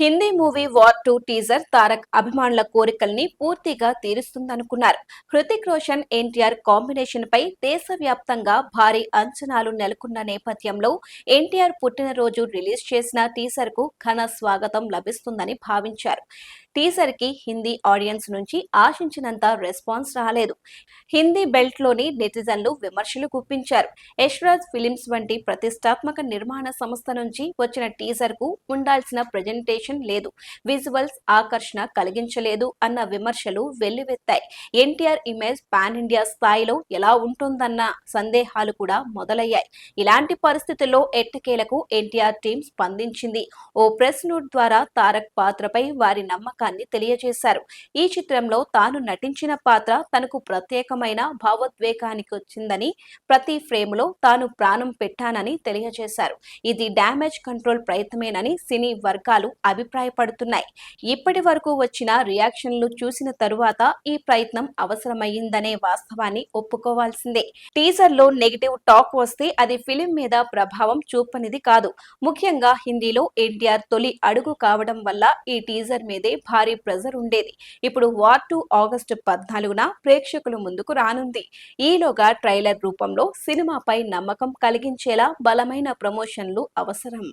Hindi movie war 2 teaser Tarak అభిమానుల కోరికల్ని పూర్తిగా తీరుస్తుందనుకున్నారు. హృతిక్ రోషన్, ఎన్టీఆర్ కాంబినేషన్ పై దేశవ్యాప్తంగా భారీ అంచనాలు నెలకొన్న నేపథ్యంలో ఎన్టీఆర్ పుట్టినరోజు రిలీజ్ చేసిన టీజర్ కు ఘన స్వాగతం లభిస్తుందని భావించారు. టీజర్ కి హిందీ ఆడియన్స్ నుంచి ఆశించినంత రెస్పాన్స్ రాలేదు. హిందీ బెల్ట్ లోని నెటిజన్లు విమర్శలు గుప్పించారు. యశ్రాజ్ ఫిలిమ్స్ వంటి ప్రతిష్టాత్మక నిర్మాణ సంస్థ నుంచి వచ్చిన టీజర్ కు ఉండాల్సిన ప్రెజెంటేషన్ లేదు, విజువల్స్ ఆకర్షణ కలిగించలేదు అన్న విమర్శలు వెల్లువెత్తాయి. ఎన్టీఆర్ ఇమేజ్ పాన్ ఇండియా స్థాయిలో ఎలా ఉంటుందన్న సందేహాలు కూడా మొదలయ్యాయి. ఇలాంటి పరిస్థితుల్లో ఎట్టకేలకు ఎన్టీఆర్ టీం స్పందించింది. ఓ ప్రెస్ నోట్ ద్వారా తారక్ పాత్రపై వారి నమ్మకాన్ని తెలియజేశారు. ఈ చిత్రంలో తాను నటించిన పాత్ర తనకు ప్రత్యేకమైన భావోద్వేగానికి వచ్చిందని, ప్రతి ఫ్రేమ్ లో తాను ప్రాణం పెట్టానని తెలియజేశారు. ఇది డ్యామేజ్ కంట్రోల్ ప్రయత్నమేనని సినీ వర్గాలు అభిప్రాయపడుతున్నాయి. ఇప్పటి వరకు వచ్చిన రియాక్షన్లు చూసిన తరువాత ఈ ప్రయత్నం అవసరమయ్యిందనే వాస్తవాన్ని ఒప్పుకోవాల్సిందే. టీజర్ లో నెగిటివ్ టాక్ వస్తే అది ఫిలిం మీద ప్రభావం చూపనిది కాదు. ముఖ్యంగా హిందీలో ఎన్టీఆర్ తొలి అడుగు కావడం వల్ల ఈ టీజర్ మీదే భారీ ప్రెజర్ ఉండేది. ఇప్పుడు వార్ 2 ఆగస్టు 14న ప్రేక్షకుల ముందుకు రానుంది. ఈలోగా ట్రైలర్ రూపంలో సినిమాపై నమ్మకం కలిగించేలా బలమైన ప్రమోషన్లు అవసరం.